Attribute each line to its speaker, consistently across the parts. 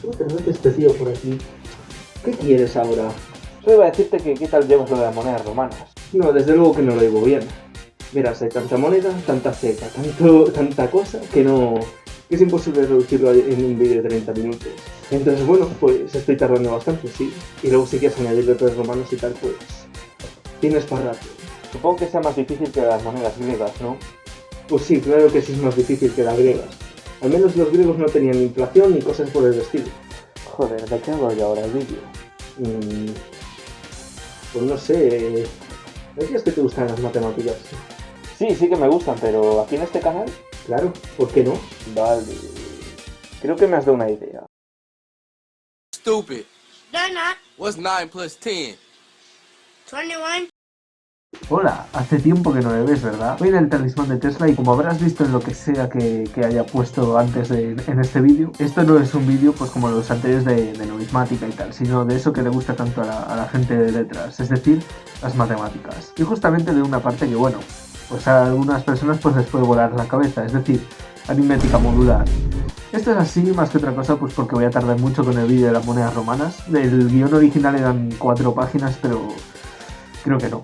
Speaker 1: Otra vez este tío por aquí. ¿Qué quieres ahora?
Speaker 2: Solo iba a decirte que qué tal llevas lo de las monedas romanas.
Speaker 1: No, desde luego que no lo llevo bien. Verás, hay tanta moneda, tanta cepa, tanta cosa que no... que es imposible reducirlo en un vídeo de 30 minutos. Entonces, bueno, pues estoy tardando bastante, sí. Y luego si quieres añadirle tres romanos y tal, pues... tienes para rato.
Speaker 2: Supongo que sea más difícil que las monedas griegas, ¿no?
Speaker 1: Pues sí, claro que sí es más difícil que las griegas. Al menos los griegos no tenían inflación ni cosas por el estilo.
Speaker 2: Joder, ¿de qué hago yo ahora el vídeo?
Speaker 1: Pues no sé... ¿Decías que te gustan las matemáticas?
Speaker 2: Sí que me gustan, pero aquí en este canal...
Speaker 1: Claro, ¿por qué no?
Speaker 2: Vale... Creo que me has dado una idea.
Speaker 3: Stupid.
Speaker 4: They're not.
Speaker 3: What's 9 plus 10?
Speaker 4: 21.
Speaker 5: Hola, hace tiempo que no me ves, ¿verdad? Voy en el talismán de Tesla y como habrás visto en lo que sea que haya puesto antes en este vídeo, esto no es un vídeo pues como los anteriores de numismática y tal, sino de eso que le gusta tanto a la gente de letras, es decir, las matemáticas. Y justamente de una parte que, bueno, pues a algunas personas pues les puede volar la cabeza, es decir, aritmética modular. Esto es así más que otra cosa pues porque voy a tardar mucho con el vídeo de las monedas romanas. El guión original eran 4 páginas, pero creo que no.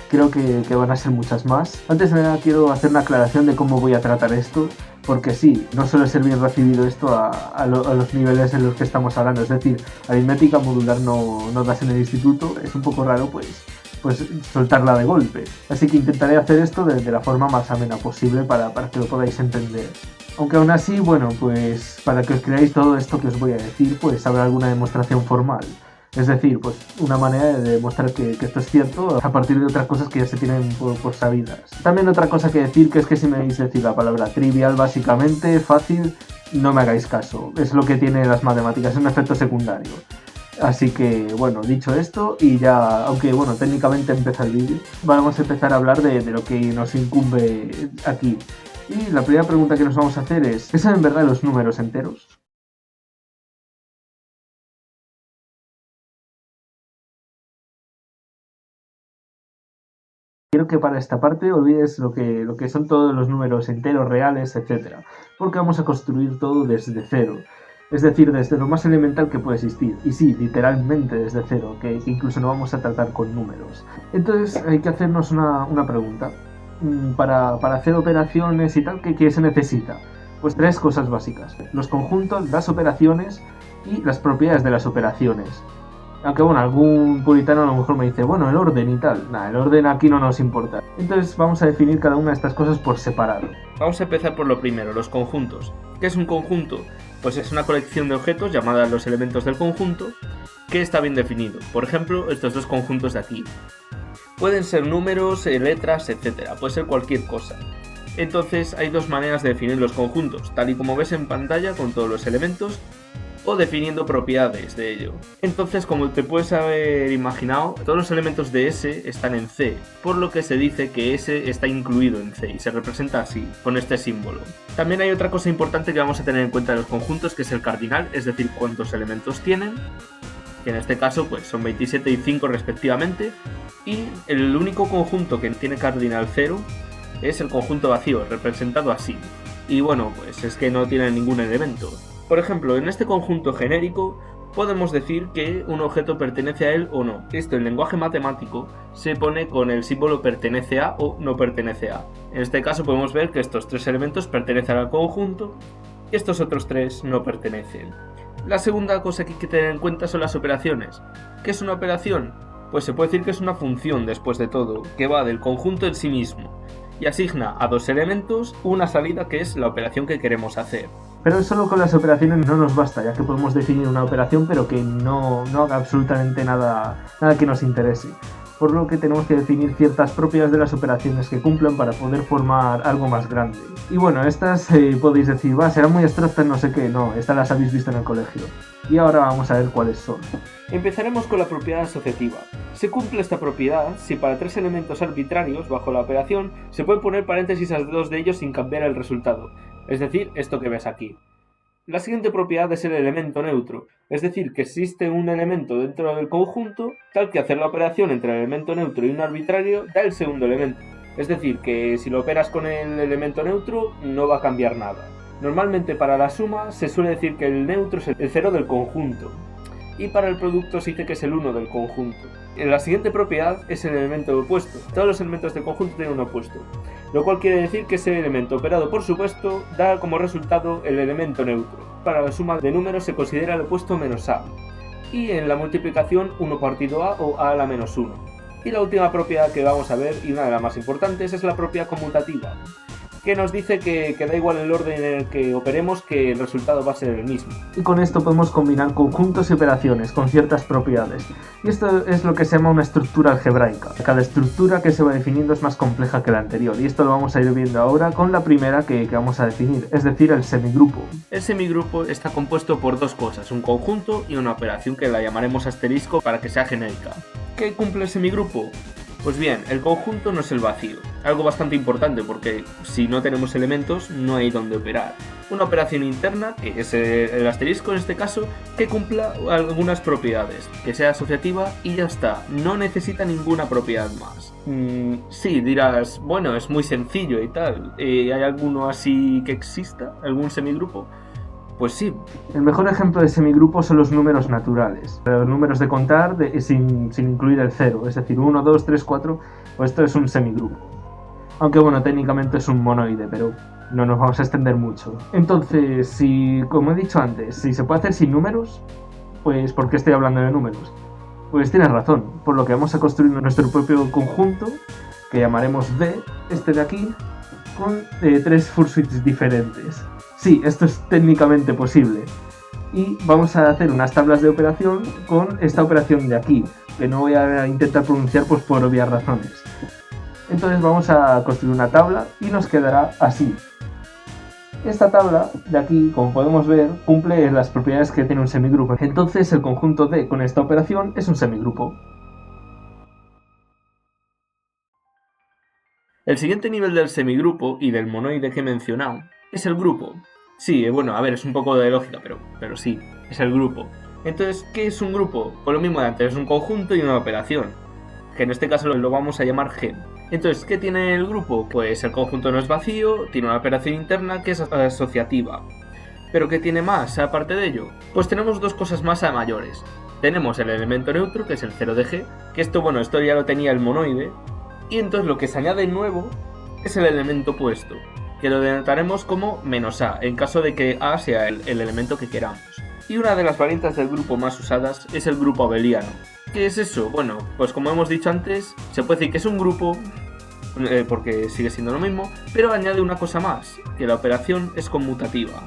Speaker 5: Creo que van a ser muchas más. Antes de nada quiero hacer una aclaración de cómo voy a tratar esto, porque sí, no suele ser bien recibido esto a los niveles en los que estamos hablando, es decir, aritmética modular no das en el instituto, es un poco raro pues soltarla de golpe. Así que intentaré hacer esto de la forma más amena posible para que lo podáis entender. Aunque aún así, bueno, pues para que os creáis todo esto que os voy a decir, pues habrá alguna demostración formal. Es decir, pues una manera de demostrar que esto es cierto a partir de otras cosas que ya se tienen por sabidas. También otra cosa que decir, que es que si me veis decir la palabra trivial, básicamente, fácil, no me hagáis caso. Es lo que tiene las matemáticas, es un efecto secundario. Así que, bueno, dicho esto, y ya, aunque, bueno, técnicamente empieza el vídeo, vamos a empezar a hablar de lo que nos incumbe aquí. Y la primera pregunta que nos vamos a hacer es, ¿qué son en verdad los números enteros? Quiero que para esta parte olvides lo que son todos los números enteros, reales, etc. Porque vamos a construir todo desde cero. Es decir, desde lo más elemental que puede existir. Y sí, literalmente desde cero, que incluso no vamos a tratar con números. Entonces hay que hacernos una pregunta. Para hacer operaciones y tal, ¿qué se necesita? Pues 3 cosas básicas. Los conjuntos, las operaciones y las propiedades de las operaciones. Aunque bueno, algún puritano a lo mejor me dice, bueno, el orden y tal. Nah, el orden aquí no nos importa. Entonces vamos a definir cada una de estas cosas por separado. Vamos a empezar por lo primero, los conjuntos. ¿Qué es un conjunto? Pues es una colección de objetos llamadas los elementos del conjunto, que está bien definido. Por ejemplo, estos 2 conjuntos de aquí. Pueden ser números, letras, etc. Puede ser cualquier cosa. Entonces hay 2 maneras de definir los conjuntos, tal y como ves en pantalla con todos los elementos, o definiendo propiedades de ello. Entonces, como te puedes haber imaginado, todos los elementos de S están en C, por lo que se dice que S está incluido en C y se representa así, con este símbolo. También hay otra cosa importante que vamos a tener en cuenta en los conjuntos, que es el cardinal, es decir, cuántos elementos tienen, que en este caso pues son 27 y 5 respectivamente, y el único conjunto que tiene cardinal 0 es el conjunto vacío, representado así. Y bueno, pues es que no tiene ningún elemento. Por ejemplo, en este conjunto genérico podemos decir que un objeto pertenece a él o no. Esto en lenguaje matemático se pone con el símbolo pertenece a o no pertenece a. En este caso podemos ver que estos 3 elementos pertenecen al conjunto y estos otros 3 no pertenecen. La segunda cosa que hay que tener en cuenta son las operaciones. ¿Qué es una operación? Pues se puede decir que es una función, después de todo, que va del conjunto en sí mismo y asigna a 2 elementos una salida que es la operación que queremos hacer. Pero solo con las operaciones no nos basta, ya que podemos definir una operación pero que no haga absolutamente nada que nos interese. Por lo que tenemos que definir ciertas propiedades de las operaciones que cumplan para poder formar algo más grande. Y bueno, estas podéis decir, serán muy abstractas, no sé qué, no, estas las habéis visto en el colegio. Y ahora vamos a ver cuáles son. Empezaremos con la propiedad asociativa. Se cumple esta propiedad si para 3 elementos arbitrarios bajo la operación se puede poner paréntesis a 2 de ellos sin cambiar el resultado, es decir, esto que ves aquí. La siguiente propiedad es el elemento neutro, es decir, que existe un elemento dentro del conjunto tal que hacer la operación entre el elemento neutro y un arbitrario da el segundo elemento. Es decir, que si lo operas con el elemento neutro no va a cambiar nada. Normalmente para la suma se suele decir que el neutro es el 0 del conjunto, y para el producto se dice que es el 1 del conjunto. La siguiente propiedad es el elemento opuesto. Todos los elementos del conjunto tienen un opuesto, lo cual quiere decir que ese elemento operado por supuesto da como resultado el elemento neutro. Para la suma de números se considera el opuesto menos a, y en la multiplicación 1 partido a o a a la menos 1. Y la última propiedad que vamos a ver, y una de las más importantes, es la propiedad conmutativa, que nos dice que da igual el orden en el que operemos, que el resultado va a ser el mismo. Y con esto podemos combinar conjuntos y operaciones con ciertas propiedades. Y esto es lo que se llama una estructura algebraica. Cada estructura que se va definiendo es más compleja que la anterior, y esto lo vamos a ir viendo ahora con la primera que vamos a definir, es decir, el semigrupo. El semigrupo está compuesto por dos cosas, un conjunto y una operación que la llamaremos asterisco para que sea genérica. ¿Qué cumple el semigrupo? Pues bien, el conjunto no es el vacío, algo bastante importante porque si no tenemos elementos no hay donde operar. Una operación interna, que es el asterisco en este caso, que cumpla algunas propiedades, que sea asociativa y ya está, no necesita ninguna propiedad más. Sí, dirás, bueno, es muy sencillo y tal, ¿hay alguno así que exista? ¿Algún semigrupo? Pues sí. El mejor ejemplo de semigrupo son los números naturales. Los números de contar sin incluir el 0, es decir, 1, 2, 3, 4, pues esto es un semigrupo. Aunque bueno, técnicamente es un monoide, pero no nos vamos a extender mucho. Entonces, si, como he dicho antes, si se puede hacer sin números, pues ¿por qué estoy hablando de números? Pues tienes razón, por lo que vamos a construir nuestro propio conjunto, que llamaremos V, este de aquí, con 3 fursuits diferentes. Sí, esto es técnicamente posible. Y vamos a hacer unas tablas de operación con esta operación de aquí, que no voy a intentar pronunciar pues por obvias razones. Entonces vamos a construir una tabla y nos quedará así. Esta tabla de aquí, como podemos ver, cumple las propiedades que tiene un semigrupo. Entonces el conjunto D con esta operación es un semigrupo. El siguiente nivel del semigrupo y del monoide que he mencionado es el grupo. Sí, bueno, a ver, es un poco de lógica, pero sí, es el grupo. Entonces, ¿qué es un grupo? Pues lo mismo de antes, es un conjunto y una operación, que en este caso lo vamos a llamar G. Entonces, ¿qué tiene el grupo? Pues el conjunto no es vacío, tiene una operación interna que es asociativa. ¿Pero qué tiene más aparte de ello? Pues tenemos dos cosas más a mayores. Tenemos el elemento neutro, que es el 0 de G, que esto ya lo tenía el monoide, y entonces lo que se añade nuevo es el elemento opuesto, que lo denotaremos como menos a, en caso de que a sea el elemento que queramos. Y una de las variantes del grupo más usadas es el grupo abeliano. ¿Qué es eso? Bueno, pues como hemos dicho antes, se puede decir que es un grupo, porque sigue siendo lo mismo, pero añade una cosa más, que la operación es conmutativa.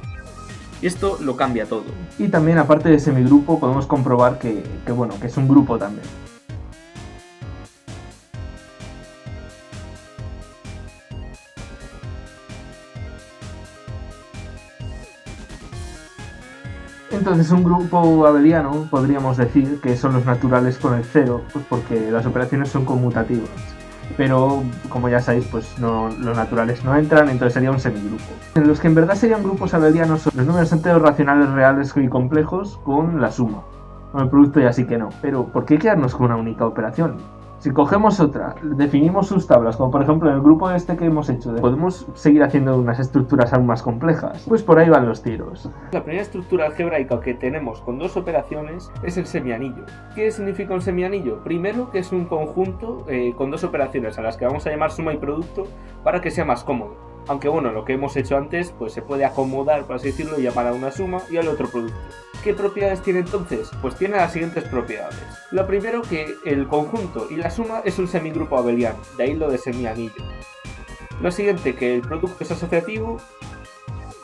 Speaker 5: Y esto lo cambia todo. Y también, aparte de semigrupo, podemos comprobar que es un grupo también. Entonces un grupo abeliano podríamos decir que son los naturales con el 0, pues porque las operaciones son conmutativas. Pero como ya sabéis, pues los naturales no entran, entonces sería un semigrupo. En los que en verdad serían grupos abelianos son los números enteros racionales reales y complejos con la suma. Con el producto ya sí que no. Pero ¿por qué quedarnos con una única operación? Si cogemos otra, definimos sus tablas, como por ejemplo en el grupo este que hemos hecho, podemos seguir haciendo unas estructuras aún más complejas. Pues por ahí van los tiros. La primera estructura algebraica que tenemos con dos operaciones es el semianillo. ¿Qué significa un semianillo? Primero, que es un conjunto con dos operaciones a las que vamos a llamar suma y producto para que sea más cómodo. Aunque bueno, lo que hemos hecho antes pues se puede acomodar, por así decirlo, y llamar a una suma y al otro producto. ¿Qué propiedades tiene entonces? Pues tiene las siguientes propiedades. Lo primero, que el conjunto y la suma es un semigrupo abeliano, de ahí lo de semianillo. Lo siguiente, que el producto es asociativo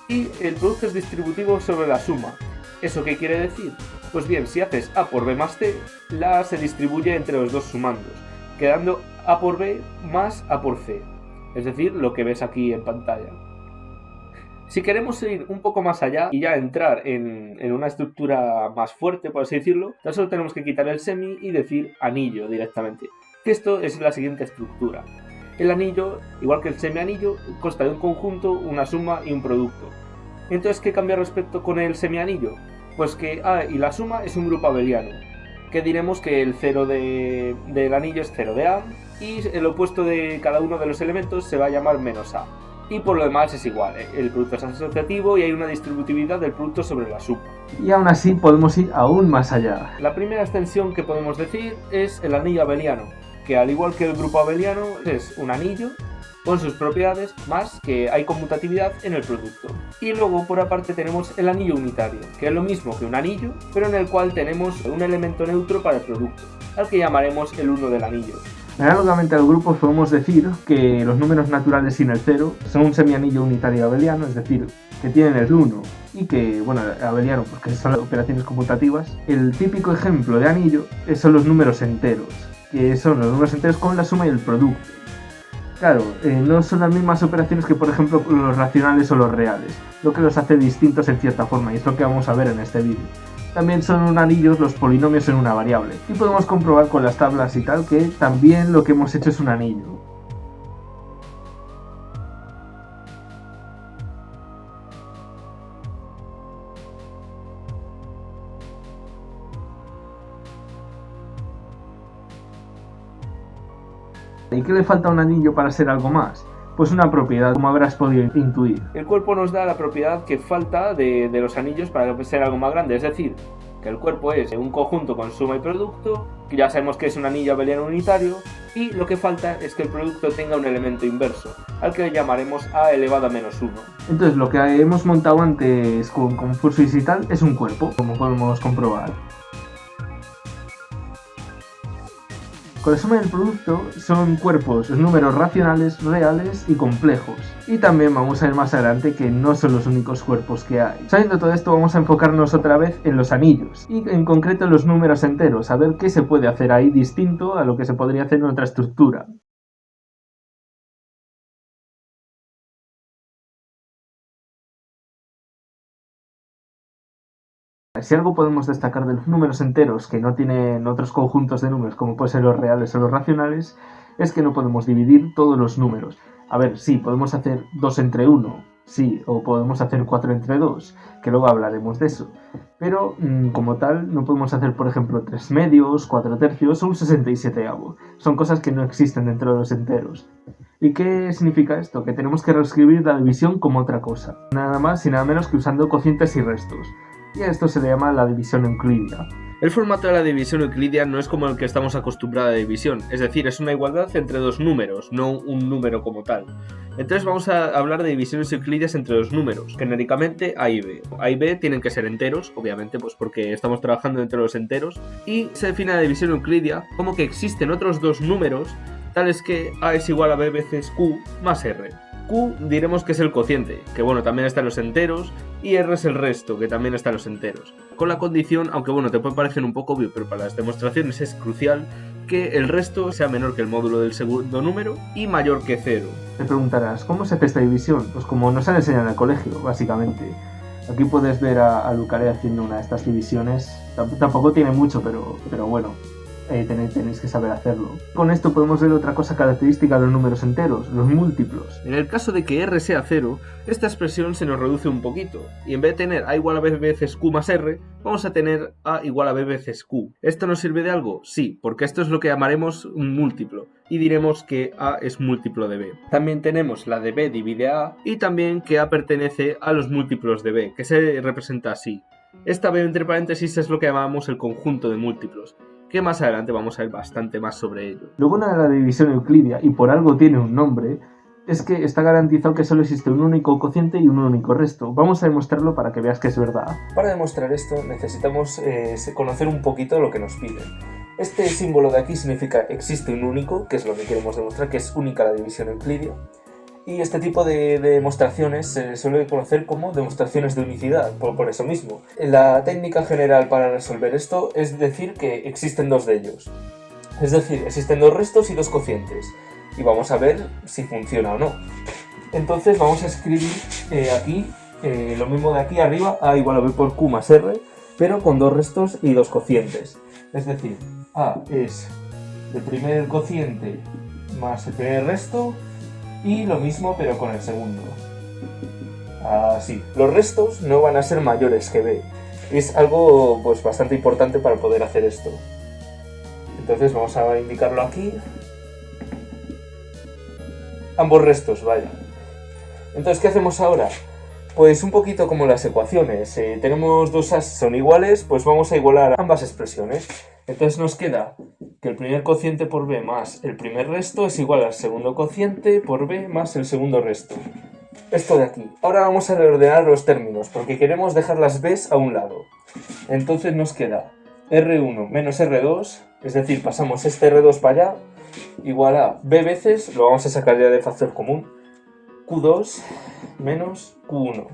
Speaker 5: y el producto es distributivo sobre la suma. ¿Eso qué quiere decir? Pues bien, si haces A por B más C, la A se distribuye entre los dos sumandos, quedando A por B más A por C. Es decir, lo que ves aquí en pantalla. Si queremos ir un poco más allá y ya entrar en una estructura más fuerte, por así decirlo, tan solo tenemos que quitar el semi y decir anillo directamente. Que esto es la siguiente estructura. El anillo, igual que el semianillo, consta de un conjunto, una suma y un producto. Entonces, ¿qué cambia respecto con el semianillo? Pues que A y la suma es un grupo abeliano. Que diremos que el 0 del anillo es 0 de A y el opuesto de cada uno de los elementos se va a llamar menos A.
Speaker 6: Y por lo demás es igual, el producto es asociativo y hay una distributividad del producto sobre la suma.
Speaker 5: Y aún así podemos ir aún más allá.
Speaker 6: La primera extensión que podemos decir es el anillo abeliano, que al igual que el grupo abeliano es un anillo con sus propiedades, más que hay conmutatividad en el producto. Y luego por aparte tenemos el anillo unitario, que es lo mismo que un anillo, pero en el cual tenemos un elemento neutro para el producto, al que llamaremos el 1 del anillo.
Speaker 5: Análogamente al grupo podemos decir que los números naturales sin el 0 son un semianillo unitario abeliano, es decir, que tienen el 1 y que, bueno, abeliano porque son las operaciones conmutativas. El típico ejemplo de anillo son los números enteros, que son los números enteros con la suma y el producto. Claro, no son las mismas operaciones que por ejemplo los racionales o los reales, lo que los hace distintos en cierta forma y es lo que vamos a ver en este vídeo. También son anillos los polinomios en una variable y podemos comprobar con las tablas y tal que también lo que hemos hecho es un anillo. ¿Y qué le falta a un anillo para ser algo más? Pues una propiedad, como habrás podido intuir.
Speaker 6: El cuerpo nos da la propiedad que falta de los anillos para ser algo más grande, es decir, que el cuerpo es un conjunto con suma y producto, que ya sabemos que es un anillo abeliano unitario, y lo que falta es que el producto tenga un elemento inverso, al que llamaremos a elevado a menos 1.
Speaker 5: Entonces lo que hemos montado antes con Fursuis y tal es un cuerpo, como podemos comprobar. Con la suma del producto son cuerpos, números racionales, reales y complejos. Y también vamos a ver más adelante que no son los únicos cuerpos que hay. Sabiendo todo esto vamos a enfocarnos otra vez en los anillos y en concreto en los números enteros, a ver qué se puede hacer ahí distinto a lo que se podría hacer en otra estructura. Si algo podemos destacar de los números enteros que no tienen otros conjuntos de números como pueden ser los reales o los racionales, es que no podemos dividir todos los números. A ver, sí, podemos hacer 2 entre 1, sí, o podemos hacer 4 entre 2, que luego hablaremos de eso. Pero, como tal, no podemos hacer, por ejemplo, 3 medios, 4 tercios o un 67avo. Son cosas que no existen dentro de los enteros. ¿Y qué significa esto? Que tenemos que reescribir la división como otra cosa. Nada más y nada menos que usando cocientes y restos. Y a esto se le llama la división euclídea.
Speaker 6: El formato de la división euclídea no es como el que estamos acostumbrados a división, es decir, es una igualdad entre dos números, no un número como tal. Entonces vamos a hablar de divisiones euclídeas entre dos números, genéricamente A y B. A y B tienen que ser enteros, obviamente, pues porque estamos trabajando entre los enteros, y se define la división euclídea como que existen otros dos números, tales que A es igual a B veces Q más R. Q diremos que es el cociente, que bueno, también está en los enteros, y R es el resto, que también está en los enteros. Con la condición, aunque bueno, te puede parecer un poco obvio, pero para las demostraciones es crucial que el resto sea menor que el módulo del segundo número y mayor que 0.
Speaker 5: Te preguntarás, ¿cómo se hace esta división? Pues como nos han enseñado en el colegio, básicamente. Aquí puedes ver a Lucaré haciendo una de estas divisiones. Tampoco tiene mucho, pero bueno. Tenéis que saber hacerlo. Con esto podemos ver otra cosa característica de los números enteros, los múltiplos.
Speaker 6: En el caso de que R sea 0, esta expresión se nos reduce un poquito, y en vez de tener A igual a B veces Q más R, vamos a tener A igual a B veces Q. ¿Esto nos sirve de algo? Sí, porque esto es lo que llamaremos un múltiplo, y diremos que A es múltiplo de B. También tenemos la de B divide A, y también que A pertenece a los múltiplos de B, que se representa así. Esta B entre paréntesis es lo que llamamos el conjunto de múltiplos, que más adelante vamos a ver bastante más sobre ello.
Speaker 5: Lo bueno de la división euclídea, y por algo tiene un nombre, es que está garantizado que solo existe un único cociente y un único resto. Vamos a demostrarlo para que veas que es verdad.
Speaker 2: Para demostrar esto necesitamos conocer un poquito lo que nos piden. Este símbolo de aquí significa existe un único, que es lo que queremos demostrar, que es única la división euclídea. Y este tipo de demostraciones se suele conocer como demostraciones de unicidad, por eso mismo. La técnica general para resolver esto es decir que existen dos de ellos. Es decir, existen dos restos y dos cocientes. Y vamos a ver si funciona o no. Entonces vamos a escribir aquí lo mismo de aquí arriba, A igual a B por Q más R, pero con dos restos y dos cocientes. Es decir, A es el primer cociente más el primer resto, y lo mismo pero con el segundo. Así. Los restos no van a ser mayores que B. Es algo pues bastante importante para poder hacer esto. Entonces vamos a indicarlo aquí. Ambos restos, vaya. Entonces, ¿qué hacemos ahora? Pues un poquito como las ecuaciones. Tenemos dos as son iguales, pues vamos a igualar ambas expresiones. Entonces nos queda que el primer cociente por b más el primer resto es igual al segundo cociente por b más el segundo resto. Esto de aquí. Ahora vamos a reordenar los términos, porque queremos dejar las b's a un lado. Entonces nos queda R1 menos R2, es decir, pasamos este R2 para allá, igual a b veces, lo vamos a sacar ya de factor común, Q2 menos Q1.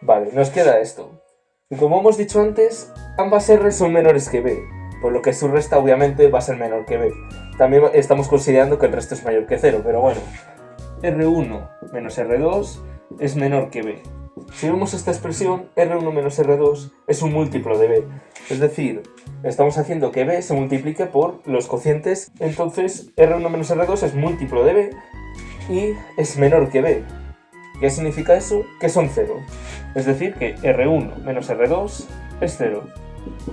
Speaker 2: Vale, nos queda esto. Y como hemos dicho antes, ambas R son menores que B, por lo que su resta obviamente va a ser menor que B. También estamos considerando que el resto es mayor que 0, pero bueno. R1 menos R2 es menor que B. Si vemos esta expresión, R1 menos R2 es un múltiplo de B. Es decir, estamos haciendo que B se multiplique por los cocientes, entonces R1 menos R2 es múltiplo de B y es menor que B. ¿Qué significa eso? Que son 0. Es decir, que R1 menos R2 es 0.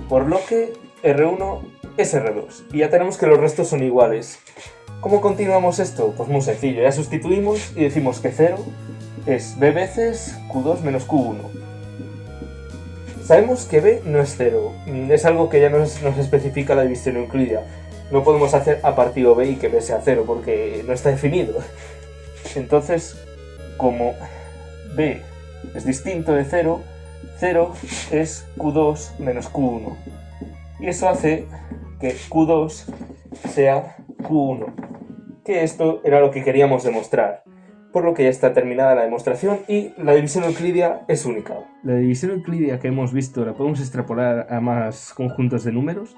Speaker 2: Por lo que R1 es R2. Y ya tenemos que los restos son iguales. ¿Cómo continuamos esto? Pues muy sencillo. Ya sustituimos y decimos que 0 es B veces Q2 menos Q1. Sabemos que B no es 0. Es algo que ya nos especifica la división euclidia. No podemos hacer a partido B y que B sea 0 porque no está definido. Entonces, como B es distinto de 0, 0 es Q2 menos Q1. Y eso hace que Q2 sea Q1. Que esto era lo que queríamos demostrar. Por lo que ya está terminada la demostración y la división euclidia es única. ¿La división euclidia que hemos visto la podemos extrapolar a más conjuntos de números?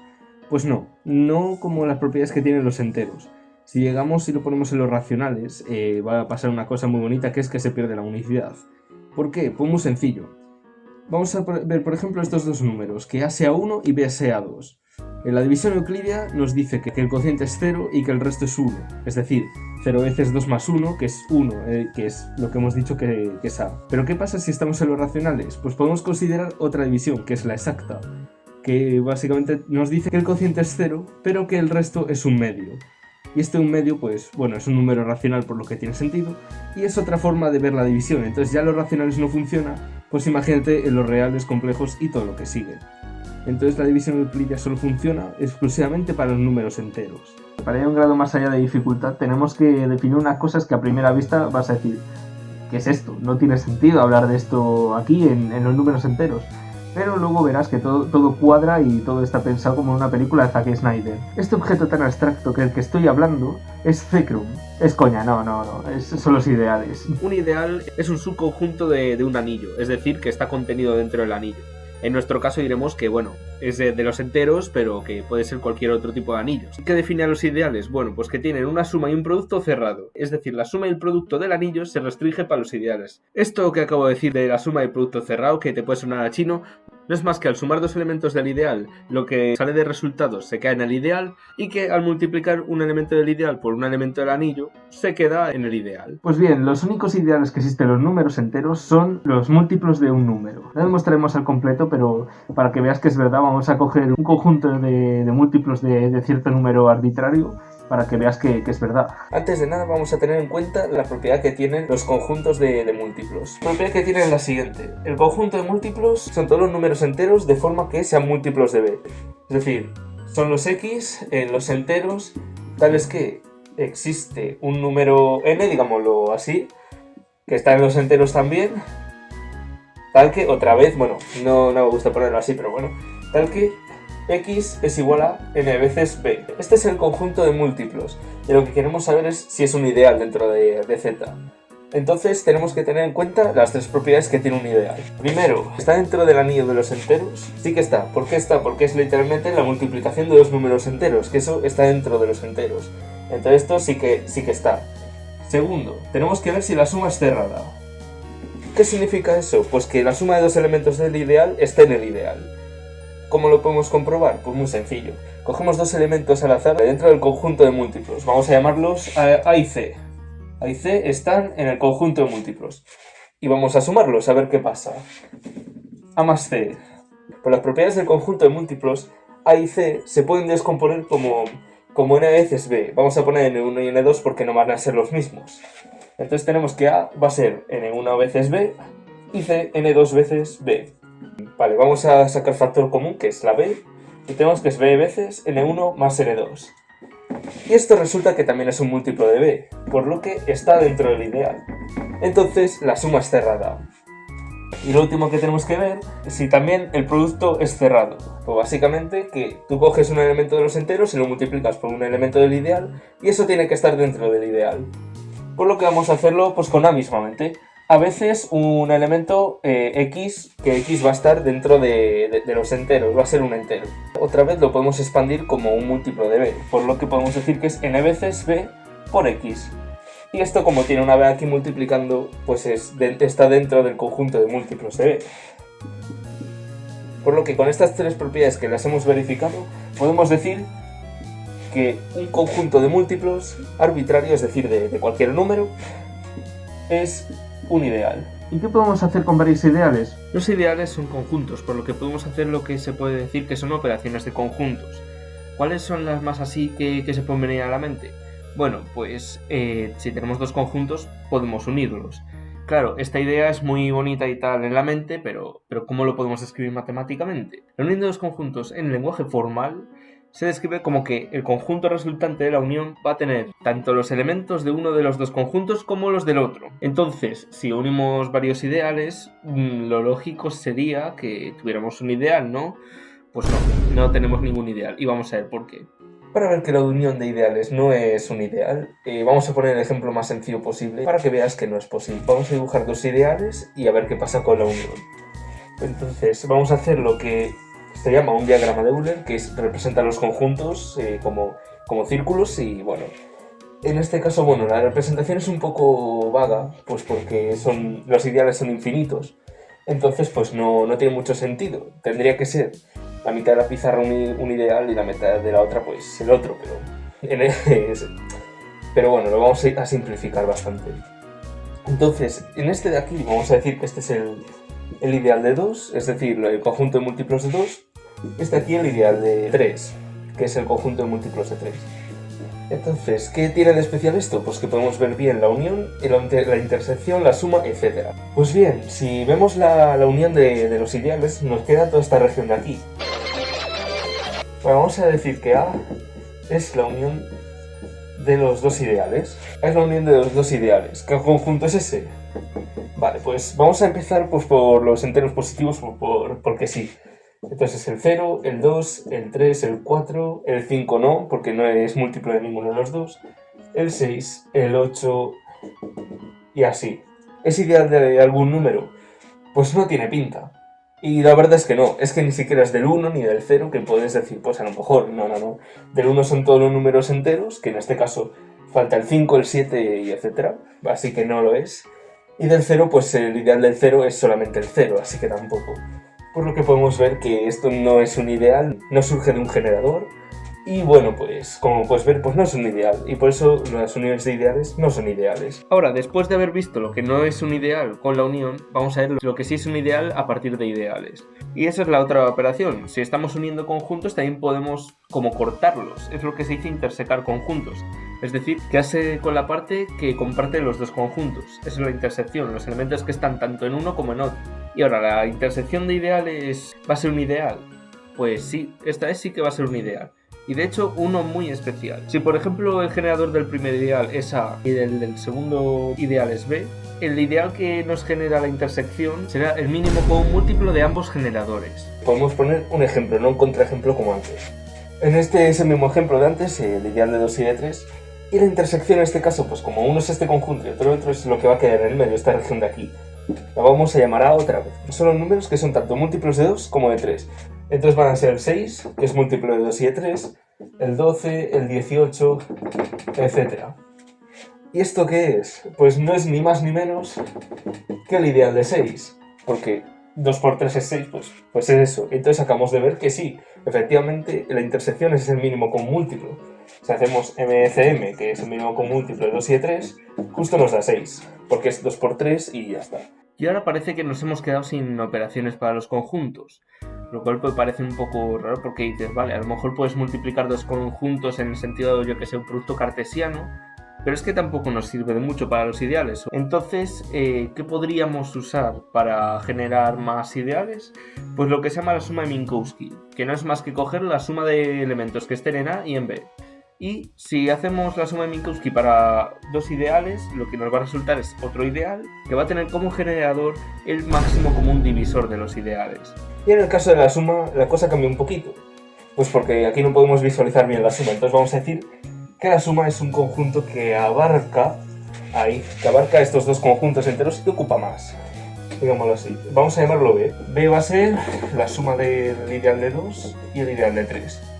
Speaker 2: Pues no como las propiedades que tienen los enteros. Si llegamos y lo ponemos en los racionales, va a pasar una cosa muy bonita, que es que se pierde la unicidad. ¿Por qué? Pues muy sencillo. Vamos a ver, por ejemplo, estos dos números, que a sea 1 y b sea 2. En la división euclidia nos dice que el cociente es 0 y que el resto es 1. Es decir, 0 veces 2 más 1, que es 1, que es lo que hemos dicho que es a. Pero ¿qué pasa si estamos en los racionales? Pues podemos considerar otra división, que es la exacta, que básicamente nos dice que el cociente es 0, pero que el resto es un medio. Y este un medio, pues, bueno, es un número racional por lo que tiene sentido, y es otra forma de ver la división. Entonces ya los racionales no funciona, pues imagínate en los reales, complejos y todo lo que sigue. Entonces la división euclidia solo funciona exclusivamente para los números enteros.
Speaker 5: Para ir a un grado más allá de dificultad, tenemos que definir unas cosas que a primera vista vas a decir, ¿qué es esto? No tiene sentido hablar de esto aquí en los números enteros. Pero luego verás que todo cuadra y todo está pensado como en una película de Zack Snyder. Este objeto tan abstracto que el que estoy hablando es Zekrom. Es coña, no, son los ideales.
Speaker 6: Un ideal es un subconjunto de un anillo, es decir, que está contenido dentro del anillo. En nuestro caso diremos que, bueno, es de los enteros, pero que puede ser cualquier otro tipo de anillos. ¿Qué define a los ideales? Bueno, pues que tienen una suma y un producto cerrado. Es decir, la suma y el producto del anillo se restringe para los ideales. Esto que acabo de decir de la suma y el producto cerrado, que te puede sonar a chino, no es más que al sumar dos elementos del ideal, lo que sale de resultados se queda en el ideal, y que al multiplicar un elemento del ideal por un elemento del anillo, se queda en el ideal.
Speaker 5: Pues bien, los únicos ideales que existen en los números enteros son los múltiplos de un número. No demostraremos al completo, pero para que veas que es verdad, vamos a coger un conjunto de múltiplos de cierto número arbitrario, para que veas que es verdad.
Speaker 2: Antes de nada vamos a tener en cuenta la propiedad que tienen los conjuntos de múltiplos. La propiedad que tienen es la siguiente. El conjunto de múltiplos son todos los números enteros de forma que sean múltiplos de b. Es decir, son los x en los enteros tales que existe un número n, digámoslo así, que está en los enteros también, tal que, otra vez, bueno, no me gusta ponerlo así, pero bueno, tal que x es igual a n veces b. Este es el conjunto de múltiplos, y lo que queremos saber es si es un ideal dentro de z. Entonces tenemos que tener en cuenta las tres propiedades que tiene un ideal. Primero, ¿está dentro del anillo de los enteros? Sí que está. ¿Por qué está? Porque es literalmente la multiplicación de dos números enteros, que eso está dentro de los enteros. Entonces esto sí que está. Segundo, tenemos que ver si la suma es cerrada. ¿Qué significa eso? Pues que la suma de dos elementos del ideal está en el ideal. ¿Cómo lo podemos comprobar? Pues muy sencillo. Cogemos dos elementos al azar dentro del conjunto de múltiplos. Vamos a llamarlos A y C. A y C están en el conjunto de múltiplos. Y vamos a sumarlos a ver qué pasa. A más C. Por las propiedades del conjunto de múltiplos, A y C se pueden descomponer como n veces b. Vamos a poner n1 y n2 porque no van a ser los mismos. Entonces tenemos que A va a ser n1 veces B y C n2 veces B. Vale, vamos a sacar factor común, que es la B, y tenemos que es B veces n1 más n2. Y esto resulta que también es un múltiplo de B, por lo que está dentro del ideal. Entonces la suma es cerrada. Y lo último que tenemos que ver es si también el producto es cerrado. Pues básicamente que tú coges un elemento de los enteros y lo multiplicas por un elemento del ideal y eso tiene que estar dentro del ideal. Por lo que vamos a hacerlo pues con A mismamente. A veces un elemento x, que x va a estar dentro de los enteros, va a ser un entero. Otra vez lo podemos expandir como un múltiplo de b, por lo que podemos decir que es n veces b por x. Y esto, como tiene una b aquí multiplicando, pues está dentro del conjunto de múltiplos de b. Por lo que con estas tres propiedades que las hemos verificado, podemos decir que un conjunto de múltiplos arbitrario, es decir, de cualquier número, es un ideal.
Speaker 5: ¿Y qué podemos hacer con varios ideales?
Speaker 6: Los ideales son conjuntos, por lo que podemos hacer lo que se puede decir que son operaciones de conjuntos. ¿Cuáles son las más así que se pueden venir a la mente? Bueno, pues si tenemos dos conjuntos podemos unirlos. Claro, esta idea es muy bonita y tal en la mente, pero ¿cómo lo podemos escribir matemáticamente? La unión de dos conjuntos en lenguaje formal se describe como que el conjunto resultante de la unión va a tener tanto los elementos de uno de los dos conjuntos como los del otro. Entonces, si unimos varios ideales, lo lógico sería que tuviéramos un ideal, ¿no? Pues no tenemos ningún ideal y vamos a ver por qué.
Speaker 2: Para ver que la unión de ideales no es un ideal, vamos a poner el ejemplo más sencillo posible para que veas que no es posible. Vamos a dibujar dos ideales y a ver qué pasa con la unión. Entonces, vamos a hacer lo que se llama un diagrama de Euler, que representa los conjuntos como círculos y bueno, en este caso, bueno, la representación es un poco vaga, pues porque los ideales son infinitos, entonces pues no tiene mucho sentido. Tendría que ser la mitad de la pizarra un ideal y la mitad de la otra pues el otro, pero bueno, lo vamos a simplificar bastante. Entonces, en este de aquí vamos a decir que este es el ideal de 2, es decir, el conjunto de múltiplos de 2. Este aquí el ideal de 3, que es el conjunto de múltiplos de 3. Entonces, ¿qué tiene de especial esto? Pues que podemos ver bien la unión, la intersección, la suma, etc. Pues bien, si vemos la unión de los ideales, nos queda toda esta región de aquí. Bueno, vamos a decir que A es la unión de los dos ideales. Es la unión de los dos ideales. ¿Qué conjunto es ese? Vale, pues vamos a empezar pues, por los enteros positivos, porque sí. Entonces el 0, el 2, el 3, el 4, el 5 no, porque no es múltiplo de ninguno de los dos, el 6, el 8 y así. ¿Es ideal de algún número? Pues no tiene pinta. Y la verdad es que no, es que ni siquiera es del 1 ni del 0, que puedes decir, pues a lo mejor, no. Del 1 son todos los números enteros, que en este caso falta el 5, el 7 y etc. Así que no lo es. Y del 0, pues el ideal del 0 es solamente el 0, así que tampoco. Por lo que podemos ver que esto no es un ideal, no surge de un generador. Y bueno, pues como puedes ver, pues no es un ideal. Y por eso las uniones de ideales no son ideales.
Speaker 6: Ahora, después de haber visto lo que no es un ideal con la unión, vamos a ver lo que sí es un ideal a partir de ideales. Y esa es la otra operación. Si estamos uniendo conjuntos, también podemos como cortarlos. Es lo que se dice intersecar conjuntos. Es decir, que hace con la parte que comparte los dos conjuntos. Esa es la intersección, los elementos que están tanto en uno como en otro. Y ahora, ¿la intersección de ideales va a ser un ideal? Pues sí, esta vez sí que va a ser un ideal. Y de hecho, uno muy especial. Si por ejemplo el generador del primer ideal es A y el del segundo ideal es B, el ideal que nos genera la intersección será el mínimo común múltiplo de ambos generadores.
Speaker 2: Podemos poner un ejemplo, no un contraejemplo como antes. En este es el mismo ejemplo de antes, el ideal de 2 y de 3. Y la intersección en este caso, pues como uno es este conjunto y otro es lo que va a quedar en el medio, esta región de aquí. La vamos a llamar A otra vez. Son los números que son tanto múltiplos de 2 como de 3. Entonces van a ser el 6, que es múltiplo de 2 y de 3, el 12, el 18, etc. ¿Y esto qué es? Pues no es ni más ni menos que el ideal de 6. Porque 2 por 3 es 6, pues es eso. Entonces acabamos de ver que sí, efectivamente la intersección es el mínimo común múltiplo. Si hacemos MCM, que es el mínimo común múltiplo de 2 y de 3, justo nos da 6, porque es 2 por 3 y ya está.
Speaker 6: Y ahora parece que nos hemos quedado sin operaciones para los conjuntos, lo cual pues parece un poco raro porque dices, vale, a lo mejor puedes multiplicar dos conjuntos en el sentido, yo que sé, un producto cartesiano, pero es que tampoco nos sirve de mucho para los ideales. Entonces, ¿qué podríamos usar para generar más ideales? Pues lo que se llama la suma de Minkowski, que no es más que coger la suma de elementos que estén en A y en B. Y si hacemos la suma de Minkowski para dos ideales, lo que nos va a resultar es otro ideal que va a tener como generador el máximo común divisor de los ideales.
Speaker 2: Y en el caso de la suma, la cosa cambia un poquito. Pues porque aquí no podemos visualizar bien la suma, entonces vamos a decir que la suma es un conjunto que abarca estos dos conjuntos enteros y que ocupa más. Digámoslo así. Vamos a llamarlo B. B va a ser la suma del ideal de 2 y el ideal de 3.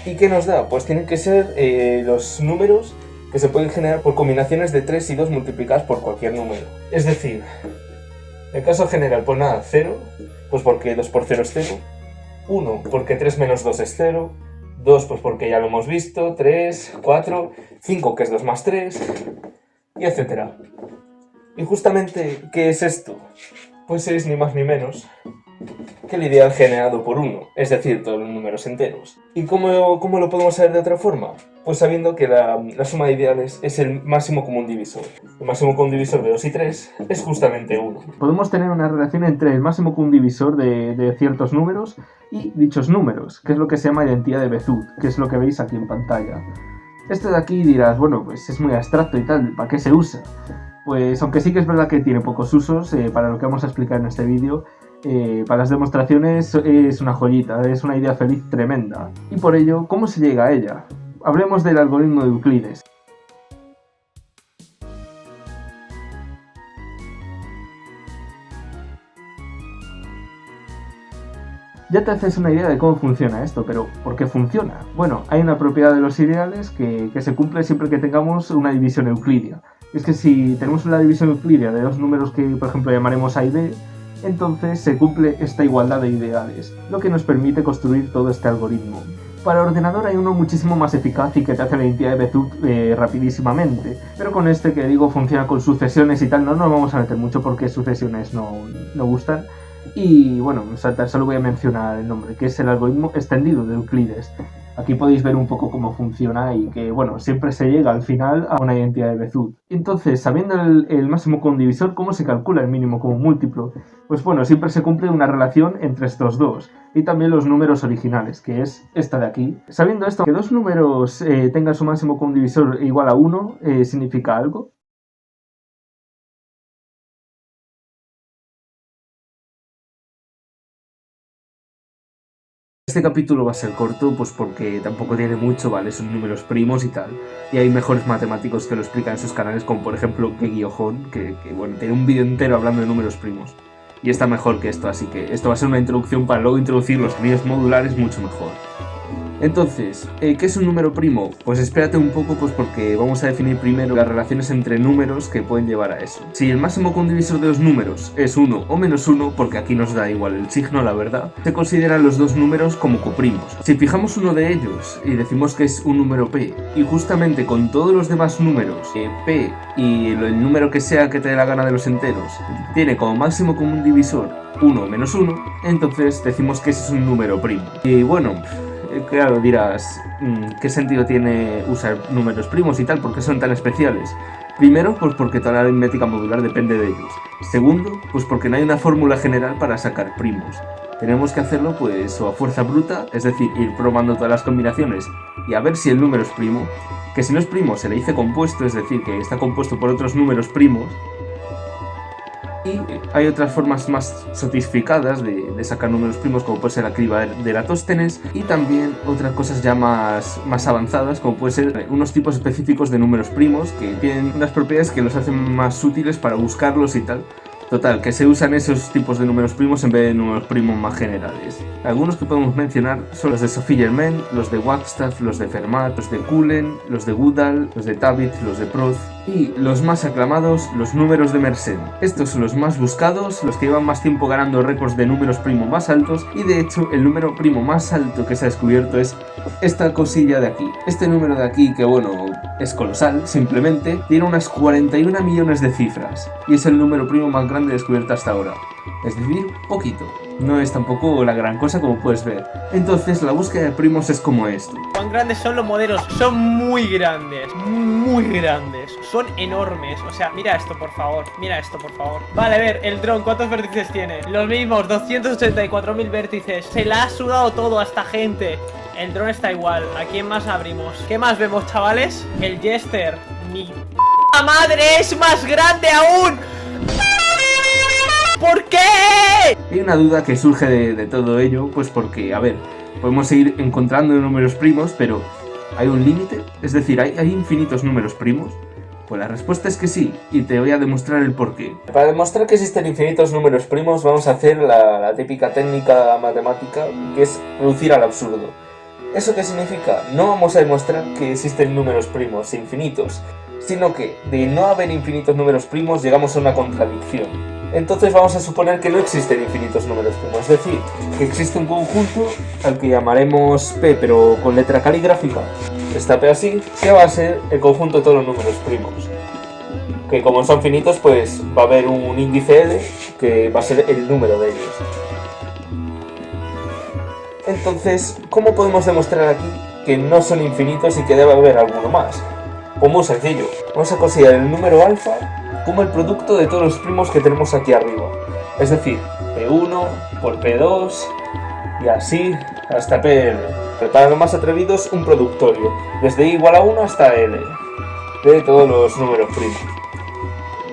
Speaker 2: ¿Y qué nos da? Pues tienen que ser los números que se pueden generar por combinaciones de 3 y 2 multiplicadas por cualquier número. Es decir, el caso general, pues nada, 0, pues porque 2 por 0 es 0. 1, porque 3 menos 2 es 0. 2, pues porque ya lo hemos visto. 3, 4, 5, que es 2 más 3, y etcétera. Y justamente, ¿qué es esto? Pues es ni más ni menos que el ideal generado por 1, es decir, todos los números enteros. ¿Y cómo lo podemos saber de otra forma? Pues sabiendo que la suma de ideales es el máximo común divisor. El máximo común divisor de 2 y 3 es justamente 1.
Speaker 5: Podemos tener una relación entre el máximo común divisor de ciertos números y dichos números, que es lo que se llama identidad de Bézout, que es lo que veis aquí en pantalla. Esto de aquí dirás, bueno, pues es muy abstracto y tal, ¿para qué se usa? Pues aunque sí que es verdad que tiene pocos usos, para lo que vamos a explicar en este vídeo, para las demostraciones es una joyita, es una idea feliz tremenda. Y por ello, ¿cómo se llega a ella? Hablemos del algoritmo de Euclides. Ya te haces una idea de cómo funciona esto, pero ¿por qué funciona? Bueno, hay una propiedad de los ideales que se cumple siempre que tengamos una división euclídea. Es que si tenemos una división euclídea de dos números que, por ejemplo, llamaremos A y B, entonces se cumple esta igualdad de ideales, lo que nos permite construir todo este algoritmo. Para ordenador hay uno muchísimo más eficaz y que te hace la identidad de Bézout rapidísimamente, pero con este que digo funciona con sucesiones y tal, no nos vamos a meter mucho porque sucesiones no gustan. Y bueno, solo voy a mencionar el nombre, que es el algoritmo extendido de Euclides. Aquí podéis ver un poco cómo funciona y que, bueno, siempre se llega al final a una identidad de Bézout. Entonces, sabiendo el máximo común divisor, ¿cómo se calcula el mínimo común múltiplo? Pues bueno, siempre se cumple una relación entre estos dos y también los números originales, que es esta de aquí. Sabiendo esto, que dos números tengan su máximo común divisor igual a 1, ¿significa algo? Este capítulo va a ser corto, pues porque tampoco tiene mucho, ¿vale? Son números primos y tal. Y hay mejores matemáticos que lo explican en sus canales, como por ejemplo Kegi Ohon, que bueno, tiene un vídeo entero hablando de números primos. Y está mejor que esto, así que esto va a ser una introducción para luego introducir los anillos modulares mucho mejor. Entonces, ¿qué es un número primo? Pues espérate un poco, pues porque vamos a definir primero las relaciones entre números que pueden llevar a eso. Si el máximo común divisor de los números es 1 o menos 1, porque aquí nos da igual el signo, la verdad, se consideran los dos números como coprimos. Si fijamos uno de ellos y decimos que es un número p, y justamente con todos los demás números, p y el número que sea que te dé la gana de los enteros, tiene como máximo común divisor 1 o menos 1, entonces decimos que ese es un número primo. Y bueno, claro, dirás, ¿qué sentido tiene usar números primos y tal? ¿Por qué son tan especiales? Primero, pues porque toda la aritmética modular depende de ellos. Segundo, pues porque no hay una fórmula general para sacar primos. Tenemos que hacerlo pues o a fuerza bruta, es decir, ir probando todas las combinaciones y a ver si el número es primo, que si no es primo se le dice compuesto, es decir, que está compuesto por otros números primos. Y hay otras formas más sofisticadas de sacar números primos, como puede ser la criba de Eratóstenes, y también otras cosas ya más avanzadas, como puede ser unos tipos específicos de números primos que tienen unas propiedades que los hacen más útiles para buscarlos y tal. Total, que se usan esos tipos de números primos en vez de números primos más generales. Algunos que podemos mencionar son los de Sophie-Germain, los de Wagstaff, los de Fermat, los de Cullen, los de Goodall, los de Tabit, los de Proth y los más aclamados, los números de Mersenne. Estos son los más buscados, los que llevan más tiempo ganando récords de números primo más altos, y de hecho el número primo más alto que se ha descubierto es esta cosilla de aquí. Este número de aquí, que bueno, es colosal, simplemente tiene unas 41 millones de cifras y es el número primo más grande descubierto hasta ahora, es decir, poquito.
Speaker 6: no es tampoco la gran cosa como puedes ver. Entonces la búsqueda de primos es como esto.
Speaker 7: ¿Cuán grandes son los modelos? Son muy grandes, son enormes. O sea, mira esto por favor, Vale, a ver, el dron, ¿cuántos vértices tiene? Los mismos, 284.000 vértices. Se la ha sudado todo a esta gente. El dron está igual. ¿A quién más abrimos? ¿Qué más vemos, chavales? El Jester. Mi p*** madre, es más grande aún. ¿Por qué?
Speaker 6: Hay una duda que surge de todo ello, pues porque, a ver, podemos seguir encontrando números primos, pero ¿hay un límite? Es decir, ¿hay infinitos números primos? Pues la respuesta es que sí, y te voy a demostrar el porqué.
Speaker 2: Para demostrar que existen infinitos números primos, vamos a hacer la típica técnica matemática, que es reducir al absurdo. ¿Eso qué significa? No vamos a demostrar que existen números primos infinitos, sino que de no haber infinitos números primos llegamos a una contradicción. Entonces vamos a suponer que no existen infinitos números primos, es decir, que existe un conjunto al que llamaremos P, pero con letra caligráfica, esta P así, que va a ser el conjunto de todos los números primos. Que como son finitos, pues va a haber un índice L, que va a ser el número de ellos. Entonces, ¿cómo podemos demostrar aquí que no son infinitos y que debe haber alguno más? Pues muy sencillo, vamos a considerar el número alfa como el producto de todos los primos que tenemos aquí arriba. Es decir, P1 por P2 y así hasta Pn. Para los más atrevidos, un productorio, desde i igual a 1 hasta L, de todos los números primos.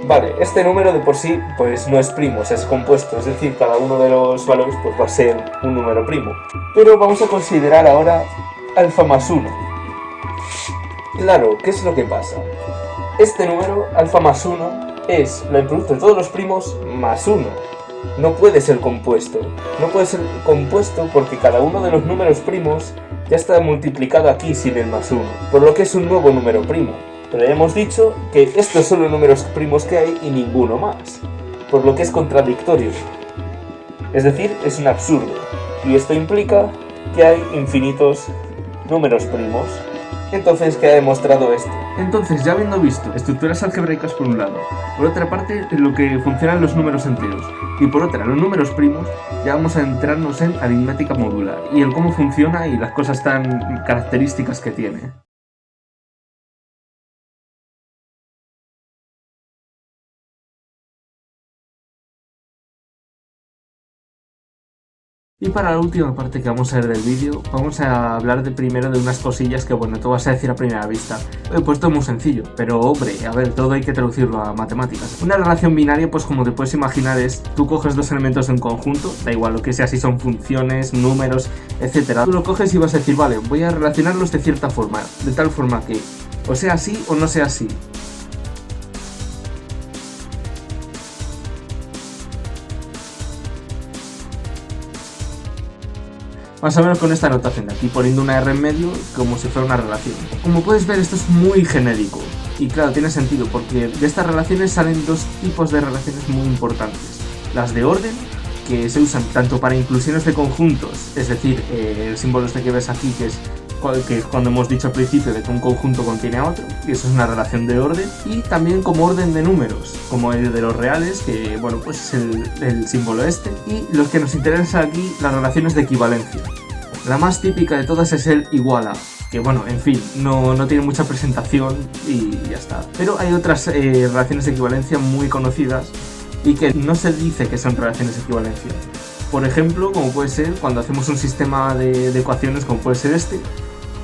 Speaker 2: Vale, este número de por sí pues no es primo, es compuesto, es decir, cada uno de los valores pues va a ser un número primo. Pero vamos a considerar ahora alfa más 1. Claro, ¿qué es lo que pasa? Este número, alfa más 1, es el producto de todos los primos más 1. No puede ser compuesto. No puede ser compuesto porque cada uno de los números primos ya está multiplicado aquí sin el más 1, por lo que es un nuevo número primo. Pero ya hemos dicho que estos son los números primos que hay y ninguno más, por lo que es contradictorio. Es decir, es un absurdo. Y esto implica que hay infinitos números primos. Entonces queda demostrado esto.
Speaker 6: Entonces, ya habiendo visto estructuras algebraicas por un lado, por otra parte lo que funcionan los números enteros y por otra los números primos, ya vamos a entrarnos en aritmética modular y en cómo funciona y las cosas tan características que tiene. Y para la última parte que vamos a ver del vídeo, vamos a hablar primero de unas cosillas que, bueno, tú vas a decir a primera vista. Pues esto es muy sencillo, pero hombre, a ver, todo hay que traducirlo a matemáticas. Una relación binaria, pues como te puedes imaginar, es tú coges dos elementos en conjunto, da igual lo que sea, si son funciones, números, etcétera. Tú lo coges y vas a decir, vale, voy a relacionarlos de cierta forma, de tal forma que o sea así o no sea así. Más o menos con esta notación, aquí poniendo una R en medio como si fuera una relación. Como puedes ver, esto es muy genérico. Y claro, tiene sentido, porque de estas relaciones salen dos tipos de relaciones muy importantes. Las de orden, que se usan tanto para inclusiones de conjuntos, es decir, el símbolo este que ves aquí, que es cuando hemos dicho al principio de que un conjunto contiene a otro, y eso es una relación de orden, y también como orden de números, como el de los reales, que bueno, pues es el símbolo este, y los que nos interesan aquí, las relaciones de equivalencia. La más típica de todas es el igual a, que bueno, en fin, no tiene mucha presentación y ya está. Pero hay otras relaciones de equivalencia muy conocidas y que no se dice que son relaciones de equivalencia. Por ejemplo, como puede ser cuando hacemos un sistema de ecuaciones, como puede ser este,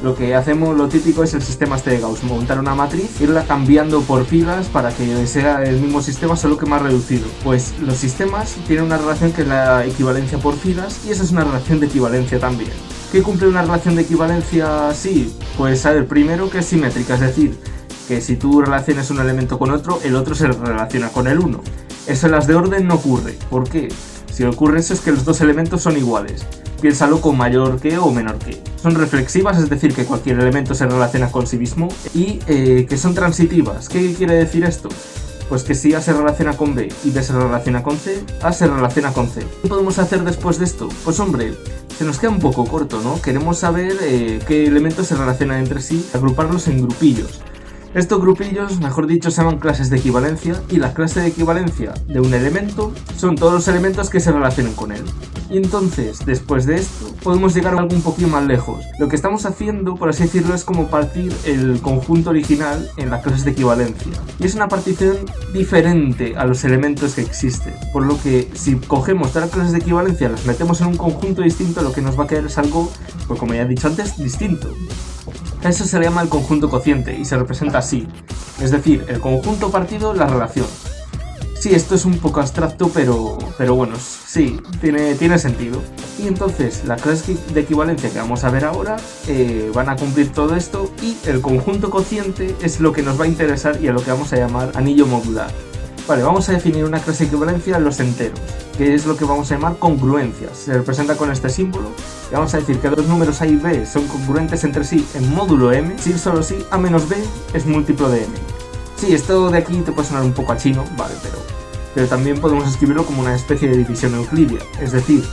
Speaker 6: lo que hacemos, lo típico es el sistema este de Gauss, montar una matriz, irla cambiando por filas para que sea el mismo sistema, solo que más reducido. Pues los sistemas tienen una relación que es la equivalencia por filas, y esa es una relación de equivalencia también. ¿Qué cumple una relación de equivalencia así? Pues a ver, primero que es simétrica, es decir, que si tú relacionas un elemento con otro, el otro se relaciona con el uno. Eso en las de orden no ocurre. ¿Por qué? Si ocurre eso es que los dos elementos son iguales. Piénsalo con mayor que o menor que. Son reflexivas, es decir, que cualquier elemento se relaciona con sí mismo. Y que son transitivas. ¿Qué quiere decir esto? Pues que si A se relaciona con B y B se relaciona con C, A se relaciona con C. ¿Qué podemos hacer después de esto? Pues hombre, se nos queda un poco corto, ¿no? Queremos saber qué elementos se relacionan entre sí, agruparlos en grupillos.
Speaker 5: Estos grupillos, mejor dicho, se llaman clases de equivalencia, y la clase de equivalencia de un elemento son todos los elementos que se relacionen con él. Y entonces, después de esto, podemos llegar a algo un poquito más lejos. Lo que estamos haciendo, por así decirlo, es como partir el conjunto original en las clases de equivalencia. Y es una partición diferente a los elementos que existen. Por lo que, si cogemos todas las clases de equivalencia, las metemos en un conjunto distinto, lo que nos va a quedar es algo, pues como ya he dicho antes, distinto. A eso se le llama el conjunto cociente y se representa así. Es decir, el conjunto partido la relación. Sí, esto es un poco abstracto, pero bueno, sí, tiene sentido. Y entonces, las clases de equivalencia que vamos a ver ahora van a cumplir todo esto, y el conjunto cociente es lo que nos va a interesar y a lo que vamos a llamar anillo modular. Vale, vamos a definir una clase de equivalencia en los enteros, que es lo que vamos a llamar congruencias. Se representa con este símbolo, y vamos a decir que los números A y B son congruentes entre sí en módulo m, si solo si A menos B es múltiplo de m. Sí, esto de aquí te puede sonar un poco a chino, vale, pero también podemos escribirlo como una especie de división euclidia, es decir,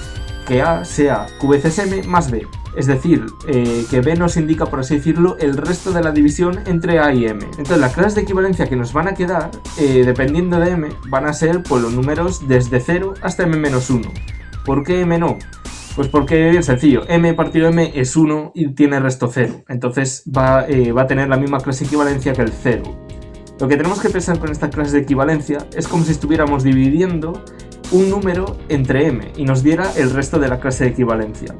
Speaker 5: que A sea q veces m más b, es decir, que b nos indica, por así decirlo, el resto de la división entre A y m. Entonces las clases de equivalencia que nos van a quedar, dependiendo de m, van a ser pues, los números desde 0 hasta m-1. ¿Por qué m no? Pues porque es bien sencillo, m partido m es 1 y tiene resto 0, entonces va a tener la misma clase de equivalencia que el 0. Lo que tenemos que pensar con estas clases de equivalencia es como si estuviéramos dividiendo un número entre m y nos diera el resto de la clase de equivalencia.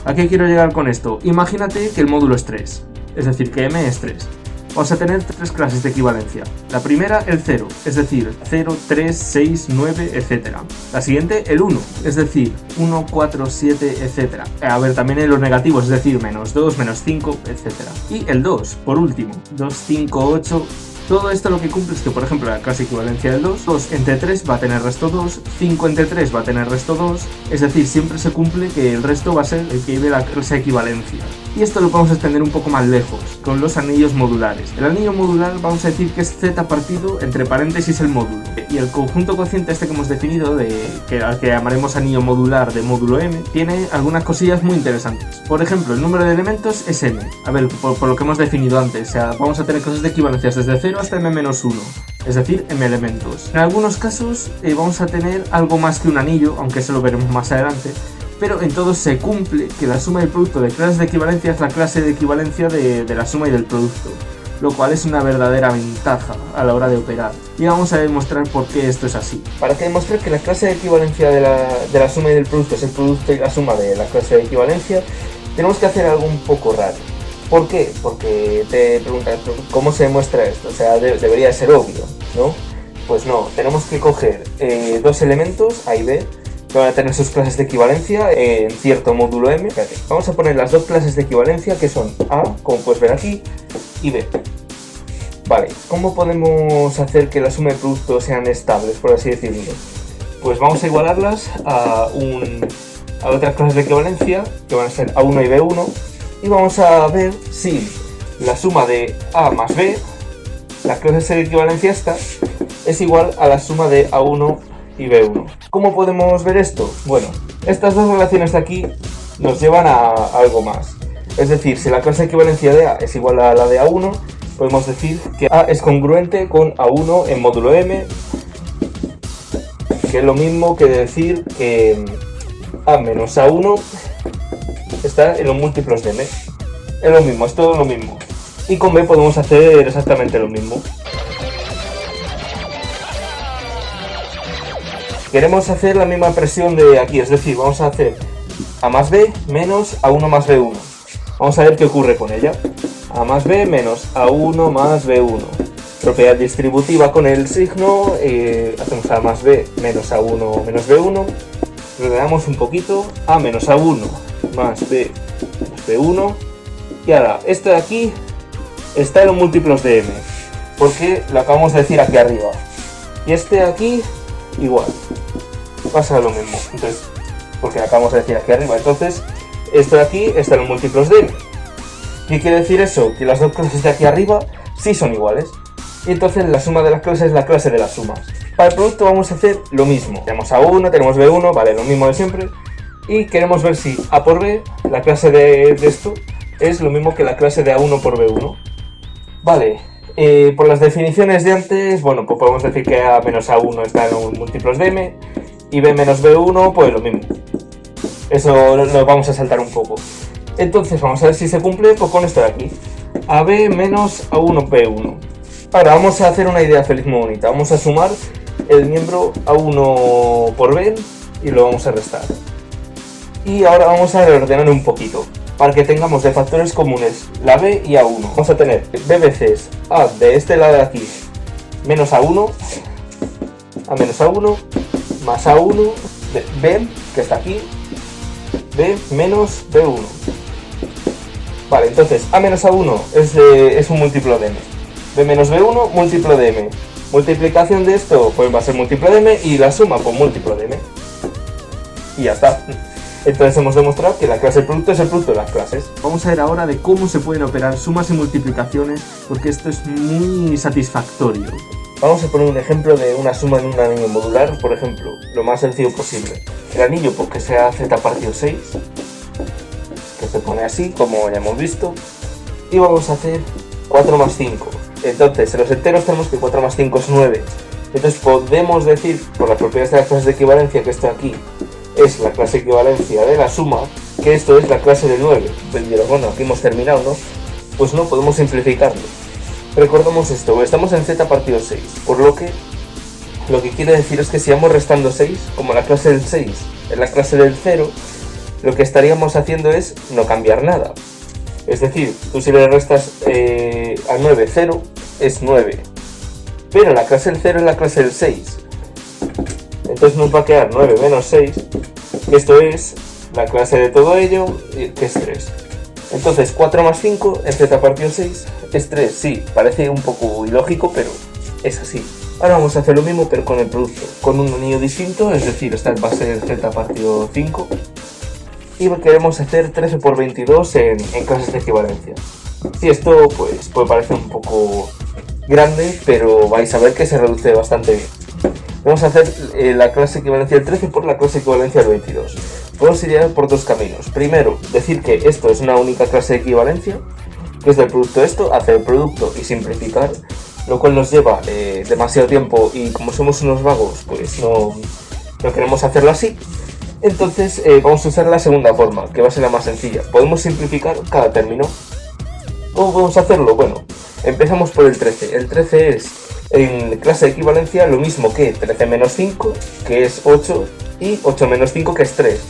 Speaker 5: ¿A qué quiero llegar con esto? Imagínate que el módulo es 3, es decir, que m es 3. Vamos a tener 3 clases de equivalencia. La primera, el 0, es decir, 0, 3, 6, 9, etc. La siguiente, el 1, es decir, 1, 4, 7, etc. A ver, también en los negativos, es decir, menos 2, menos 5, etc. Y el 2, por último, 2, 5, 8... Todo esto lo que cumple es que, por ejemplo, la clase de equivalencia del 2 entre 3 va a tener resto 2, 5 entre 3 va a tener resto 2, es decir, siempre se cumple que el resto va a ser el que lleve la clase de equivalencia. Y esto lo podemos extender un poco más lejos, con los anillos modulares. El anillo modular vamos a decir que es z partido entre paréntesis el módulo. Y el conjunto cociente este que hemos definido, al que llamaremos anillo modular de módulo m, tiene algunas cosillas muy interesantes. Por ejemplo, el número de elementos es m. A ver, por lo que hemos definido antes, o sea, vamos a tener clases de equivalencias desde 0 hasta m-1, es decir, m elementos. En algunos casos vamos a tener algo más que un anillo, aunque eso lo veremos más adelante, pero en todos se cumple que la suma del producto de clases de equivalencia es la clase de equivalencia de la suma y del producto, lo cual es una verdadera ventaja a la hora de operar. Y vamos a demostrar por qué esto es así.
Speaker 2: Para que demostrar que la clase de equivalencia de la suma y del producto es el producto y la suma de la clase de equivalencia, tenemos que hacer algo un poco raro. ¿Por qué? Porque te preguntas, ¿cómo se demuestra esto? O sea, debería ser obvio, ¿no? Pues no, tenemos que coger dos elementos, A y B, que van a tener sus clases de equivalencia en cierto módulo m. Vamos a poner las dos clases de equivalencia que son A, como puedes ver aquí, y B. Vale, ¿cómo podemos hacer que la suma y el producto sean estables, por así decirlo? Pues vamos a igualarlas a otras clases de equivalencia, que van a ser A1 y B1, y vamos a ver si la suma de A más B, la clase de equivalencia esta, es igual a la suma de A1 y B1. ¿Cómo podemos ver esto? Bueno, estas dos relaciones de aquí nos llevan a algo más. Es decir, si la clase de equivalencia de A es igual a la de A1, podemos decir que A es congruente con A1 en módulo m, que es lo mismo que decir que A menos A1 está en los múltiplos de m. Es lo mismo, es todo lo mismo. Y con B podemos hacer exactamente lo mismo. Queremos hacer la misma expresión de aquí, es decir, vamos a hacer A más B menos A1 más B1. Vamos a ver qué ocurre con ella. A más B menos A1 más B1. Propiedad distributiva con el signo, hacemos A más B menos A1 menos B1. Le damos un poquito, A menos A1 más B más B1. Y ahora, esto de aquí está en los múltiplos de m, porque lo acabamos de decir aquí arriba. Y este de aquí, igual. Pasa lo mismo, entonces, porque lo acabamos de decir aquí arriba. Entonces, esto de aquí está en los múltiplos de m. ¿Qué quiere decir eso? Que las dos clases de aquí arriba sí son iguales. Y entonces la suma de las clases es la clase de las sumas. Para el producto vamos a hacer lo mismo. Tenemos A1, tenemos B1, vale, lo mismo de siempre. Y queremos ver si A por B, la clase de esto, es lo mismo que la clase de A1 por B1. Vale, Por las definiciones de antes, bueno, pues podemos decir que A menos A1 están en múltiplos de M y B menos B1, pues lo mismo. Eso lo vamos a saltar un poco. Entonces vamos a ver si se cumple pues con esto de aquí. AB menos A1B1. Ahora vamos a hacer una idea feliz muy bonita. Vamos a sumar el miembro A1 por B y lo vamos a restar. Y ahora vamos a reordenar un poquito para que tengamos de factores comunes la B y A1. Vamos a tener B veces A de este lado de aquí menos A1, A menos A1, más A1, B, que está aquí, B menos B1. Vale, entonces A menos A1 es un múltiplo de M. B menos B1, múltiplo de M. Multiplicación de esto, pues va a ser múltiplo de M y la suma, pues múltiplo de M. Y ya está. Entonces hemos demostrado que la clase del producto es el producto de las clases.
Speaker 5: Vamos a ver ahora de cómo se pueden operar sumas y multiplicaciones, porque esto es muy satisfactorio.
Speaker 2: Vamos a poner un ejemplo de una suma en un anillo modular, por ejemplo, lo más sencillo posible. El anillo, pues que sea z partido 6, que se pone así, como ya hemos visto, y vamos a hacer 4 más 5. Entonces, en los enteros tenemos que 4 más 5 es 9. Entonces podemos decir, por las propiedades de las clases de equivalencia, que esto aquí es la clase de equivalencia de la suma, que esto es la clase de 9. Pero bueno, aquí hemos terminado, ¿no? Pues no, podemos simplificarlo. Recordemos esto, estamos en z partido 6, por lo que quiere decir es que si vamos restando 6, como la clase del 6 es la clase del 0, lo que estaríamos haciendo es no cambiar nada. Es decir, tú si le restas a 9, 0, es 9. Pero la clase del 0 es la clase del 6. Entonces nos va a quedar 9 menos 6, que esto es la clase de todo ello, que es 3. Entonces 4 más 5 en z partido 6 es 3. Sí, parece un poco ilógico, pero es así. Ahora vamos a hacer lo mismo, pero con el producto. Con un anillo distinto, es decir, esta va a ser z partido 5. Y queremos hacer 13 por 22 en clases de equivalencia. Y esto pues puede parecer un poco grande, pero vais a ver que se reduce bastante bien. Vamos a hacer la clase equivalencia del 13 por la clase equivalencia del 22. Podemos idear por dos caminos. Primero, decir que esto es una única clase de equivalencia, que es del producto esto, hacer el producto y simplificar, lo cual nos lleva demasiado tiempo y como somos unos vagos, pues no queremos hacerlo así. Entonces vamos a usar la segunda forma, que va a ser la más sencilla. Podemos simplificar cada término. ¿Cómo podemos hacerlo? Bueno, empezamos por el 13. El 13 es en clase de equivalencia lo mismo que 13 menos 5, que es 8, y 8 menos 5, que es 3.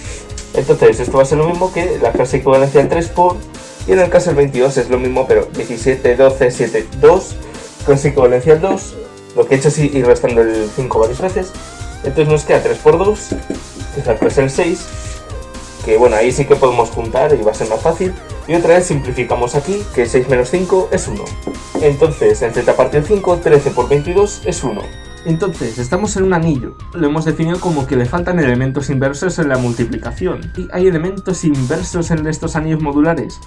Speaker 2: Entonces esto va a ser lo mismo que la clase de equivalencia del 3 por, y en el caso del 22 es lo mismo, pero 17, 12, 7, 2, clase de equivalencia del 2, lo que he hecho es ir restando el 5 varias veces. Entonces nos queda 3 por 2, que es la clase del 6, que bueno, ahí sí que podemos juntar y va a ser más fácil. Y otra vez simplificamos aquí, que 6 menos 5 es 1. Entonces, en z partido 5, 13 por 22 es 1.
Speaker 5: Entonces, estamos en un anillo. Lo hemos definido como que le faltan elementos inversos en la multiplicación. ¿Y hay elementos inversos en estos anillos modulares?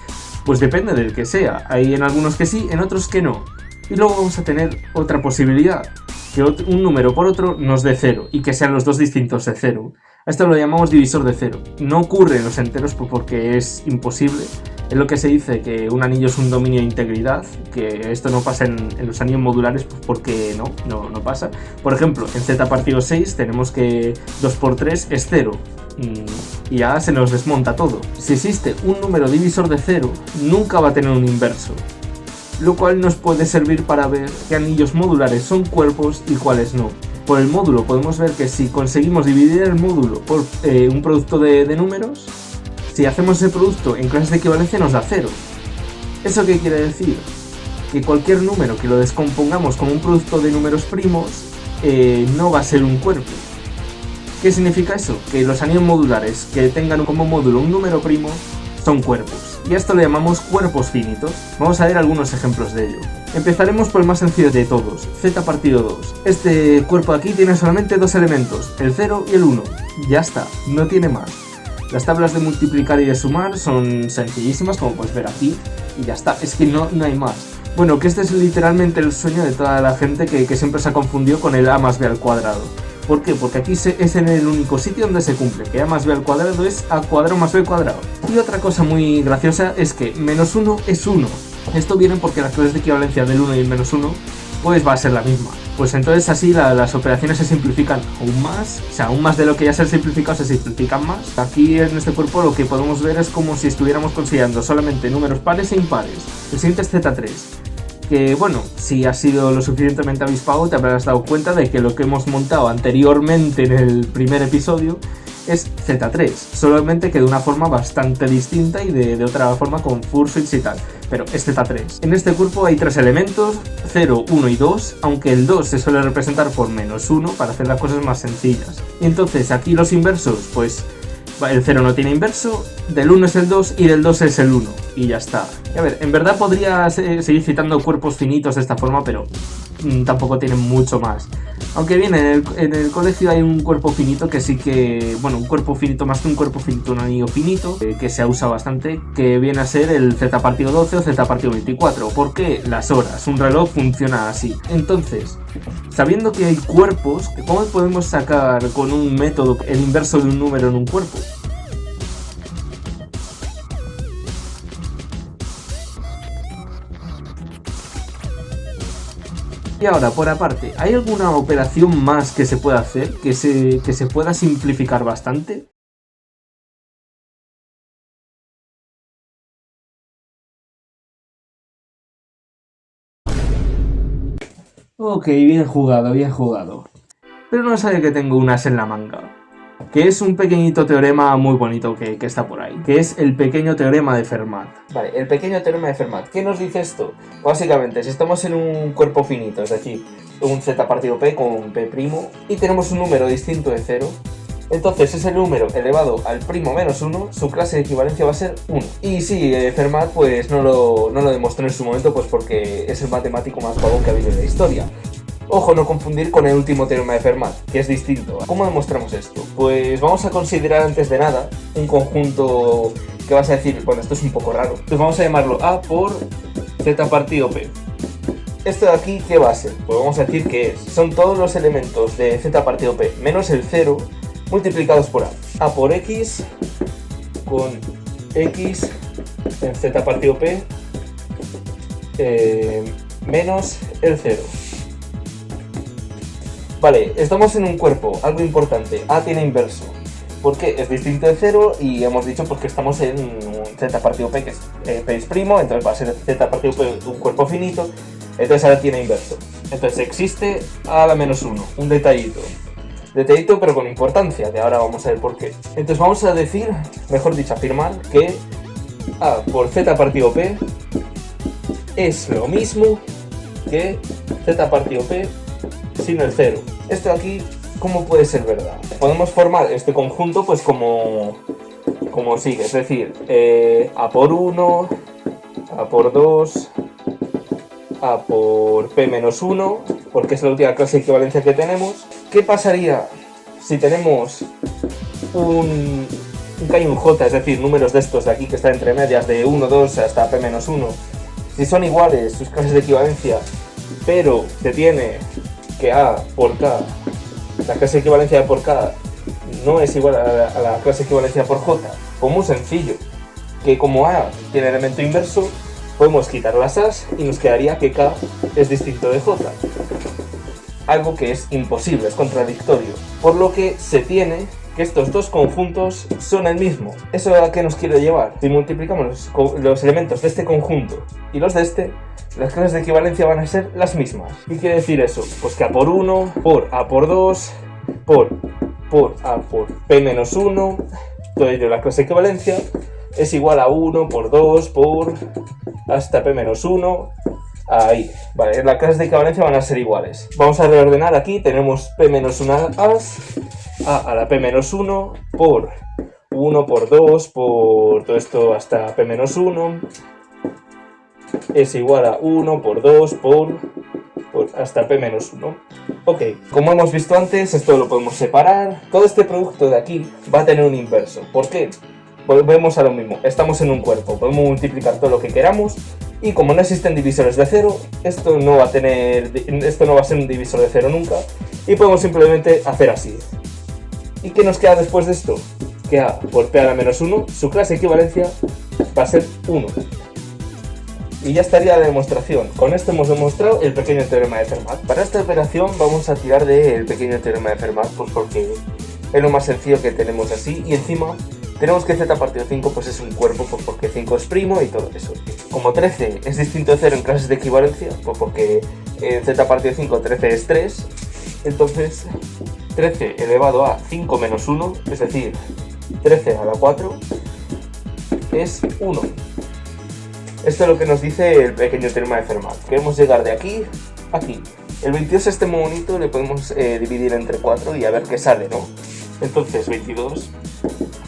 Speaker 5: Pues depende del que sea. Hay en algunos que sí, en otros que no. Y luego vamos a tener otra posibilidad, que un número por otro nos dé 0, y que sean los dos distintos de 0. A esto lo llamamos divisor de 0. No ocurre en los enteros porque es imposible. Es lo que se dice que un anillo es un dominio de integridad, que esto no pasa en los anillos modulares porque no pasa. Por ejemplo, en z partido 6 tenemos que 2 por 3 es 0. Y ya se nos desmonta todo. Si existe un número divisor de 0, nunca va a tener un inverso. Lo cual nos puede servir para ver qué anillos modulares son cuerpos y cuáles no. Por el módulo podemos ver que si conseguimos dividir el módulo por un producto de números, si hacemos ese producto en clases de equivalencia nos da 0. ¿Eso qué quiere decir? Que cualquier número que lo descompongamos como un producto de números primos no va a ser un cuerpo. ¿Qué significa eso? Que los anillos modulares que tengan como módulo un número primo son cuerpos. Y a esto le llamamos cuerpos finitos. Vamos a ver algunos ejemplos de ello. Empezaremos por el más sencillo de todos, z partido 2. Este cuerpo aquí tiene solamente dos elementos, el 0 y el 1. Ya está, no tiene más. Las tablas de multiplicar y de sumar son sencillísimas, como puedes ver aquí, y ya está, es que no hay más. Bueno, que este es literalmente el sueño de toda la gente que siempre se ha confundido con el a más b al cuadrado. ¿Por qué? Porque aquí es en el único sitio donde se cumple, que a más b al cuadrado es a cuadrado más b cuadrado. Y otra cosa muy graciosa es que menos 1 es 1. Esto viene porque las clases de equivalencia del 1 y el menos 1 pues va a ser la misma. Pues entonces así las operaciones se simplifican aún más, o sea, aún más de lo que ya se ha simplificado, se simplifican más. Aquí en este cuerpo lo que podemos ver es como si estuviéramos considerando solamente números pares e impares. El siguiente es Z3, que bueno, si has sido lo suficientemente avispado te habrás dado cuenta de que lo que hemos montado anteriormente en el primer episodio es Z3, solamente que de una forma bastante distinta y de otra forma con fursuits y tal, pero es Z3. En este cuerpo hay 3 elementos, 0, 1 y 2, aunque el 2 se suele representar por -1 para hacer las cosas más sencillas. Y entonces aquí los inversos, pues el 0 no tiene inverso, del 1 es el 2 y del 2 es el 1, y ya está. Y a ver, en verdad podría seguir citando cuerpos finitos de esta forma, pero tampoco tienen mucho más. Aunque bien, en el colegio hay un cuerpo finito que sí que, bueno, un cuerpo finito más que un cuerpo finito, un anillo finito, que se usa bastante, que viene a ser el Z partido 12 o Z partido 24. ¿Por qué? Las horas, un reloj funciona así. Entonces, sabiendo que hay cuerpos, ¿cómo podemos sacar con un método el inverso de un número en un cuerpo? Y ahora, por aparte, ¿hay alguna operación más que se pueda hacer, que se pueda simplificar bastante? Ok, bien jugado, bien jugado. Pero no sabe que tengo un as en la manga, que es un pequeñito teorema muy bonito que está por ahí, que es el pequeño teorema de Fermat.
Speaker 2: Vale, el pequeño teorema de Fermat. ¿Qué nos dice esto? Básicamente, si estamos en un cuerpo finito, es decir, un Z partido P con P' y tenemos un número distinto de 0, entonces ese número elevado al primo menos 1, su clase de equivalencia va a ser 1. Y sí, Fermat pues no lo demostró en su momento, pues porque es el matemático más vago que ha habido en la historia. Ojo, no confundir con el último teorema de Fermat, que es distinto. ¿Cómo demostramos esto? Pues vamos a considerar antes de nada un conjunto que vas a decir, bueno, esto es un poco raro. Entonces vamos a llamarlo A por Z partido P. ¿Esto de aquí qué va a ser? Pues vamos a decir que son todos los elementos de Z partido P menos el 0 multiplicados por A. A por X con X en Z partido P menos el 0. Vale, estamos en un cuerpo, algo importante, A tiene inverso. ¿Por qué? Es distinto de 0 y hemos dicho pues que estamos en un Z partido P que es P', entonces va a ser Z partido P un cuerpo finito, entonces ahora tiene inverso. Entonces existe A a la menos 1, un detallito. Detallito pero con importancia, de ahora vamos a ver por qué. Entonces vamos a decir, mejor dicho, afirmar que A por Z partido P es lo mismo que Z partido P sin el 0. Esto de aquí, ¿cómo puede ser verdad? Podemos formar este conjunto pues como sigue, es decir, A por 1, A por 2, A por P menos 1, porque es la última clase de equivalencia que tenemos. ¿Qué pasaría si tenemos un K y un J, es decir, números de estos de aquí que están entre medias de 1, 2 hasta P menos 1? Si son iguales sus clases de equivalencia, pero se tiene que A por K, la clase de equivalencia de por K no es igual a la clase de equivalencia por J, pues muy sencillo, que como A tiene elemento inverso, podemos quitar las A's y nos quedaría que K es distinto de J. Algo que es imposible, es contradictorio, por lo que se tiene que estos dos conjuntos son el mismo. ¿Eso a qué nos quiere llevar? Si multiplicamos los elementos de este conjunto y los de este, las clases de equivalencia van a ser las mismas. ¿Qué quiere decir eso? Pues que A por 1, por A por 2, por A por P menos 1, todo ello la clase de equivalencia, es igual a 1 por 2 por hasta P menos 1, ahí. Vale, las clases de equivalencia van a ser iguales. Vamos a reordenar aquí, tenemos P menos 1 A la P menos 1 por 1 por 2 por todo esto hasta P menos 1 es igual a 1 por 2 por hasta P menos 1. Ok, como hemos visto antes, esto lo podemos separar. Todo este producto de aquí va a tener un inverso. ¿Por qué? Volvemos a lo mismo, estamos en un cuerpo, podemos multiplicar todo lo que queramos y como no existen divisores de 0, esto no va a ser un divisor de 0 nunca y podemos simplemente hacer así. ¿Y qué nos queda después de esto? Que A por P a la menos 1, su clase de equivalencia va a ser 1. Y ya estaría la demostración. Con esto hemos demostrado el pequeño teorema de Fermat. Para esta operación vamos a tirar del pequeño teorema de Fermat, pues porque es lo más sencillo que tenemos así. Y encima tenemos que z partido 5 pues es un cuerpo, pues porque 5 es primo y todo eso. Como 13 es distinto de 0 en clases de equivalencia, pues porque en z partido 5 13 es 3. Entonces 13 elevado a 5 menos 1, es decir, 13 a la 4 es 1. Esto es lo que nos dice el pequeño teorema de Fermat. Queremos llegar de aquí a aquí. El 22 este muy bonito, le podemos dividir entre 4 y a ver qué sale, ¿no? Entonces 22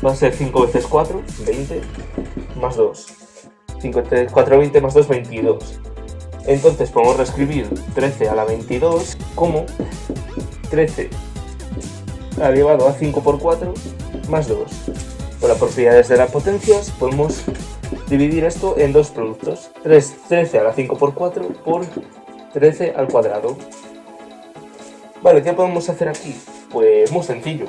Speaker 2: va a ser 5 veces 4, 20, más 2. 5 veces 4, 20 más 2, 22. Entonces podemos reescribir 13 a la 22 como 13 elevado a 5 por 4 más 2. Por las propiedades de las potencias podemos dividir esto en dos productos. 13 a la 5 por 4 por 13 al cuadrado. Vale, ¿qué podemos hacer aquí? Pues muy sencillo.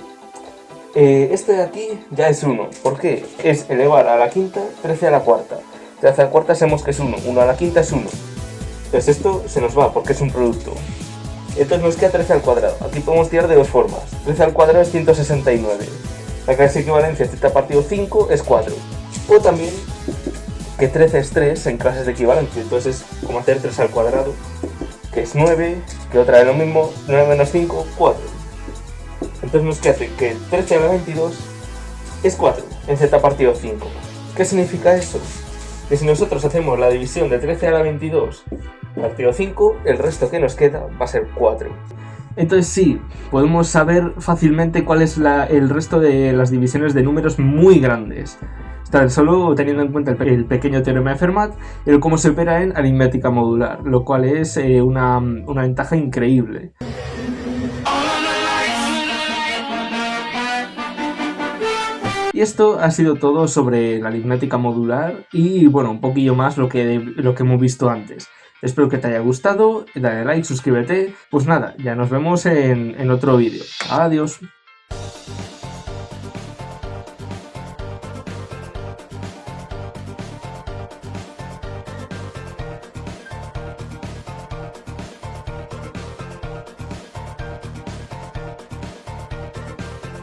Speaker 2: Este de aquí ya es 1. ¿Por qué? Es elevar a la quinta 13 a la cuarta. 13 a la cuarta sabemos que es 1. 1 a la quinta es 1. Entonces esto se nos va porque es un producto. Entonces nos queda 13 al cuadrado. Aquí podemos tirar de dos formas. 13 al cuadrado es 169. La clase de equivalencia z partido 5 es 4. O también que 13 es 3 en clases de equivalencia. Entonces es como hacer 3 al cuadrado, que es 9, que otra vez lo mismo, 9 menos 5, 4. Entonces nos queda que 13 a la 22 es 4 en z partido 5. ¿Qué significa eso? Que si nosotros hacemos la división de 13 a la 22 partido 5, el resto que nos queda va a ser 4.
Speaker 6: Entonces sí, podemos saber fácilmente cuál es el resto de las divisiones de números muy grandes. Tan solo teniendo en cuenta el pequeño teorema de Fermat y el cómo se opera en aritmética modular, lo cual es una ventaja increíble. Y esto ha sido todo sobre la aritmética modular y bueno, un poquillo más lo que hemos visto antes. Espero que te haya gustado, dale like, suscríbete. Pues nada, ya nos vemos en otro vídeo. Adiós.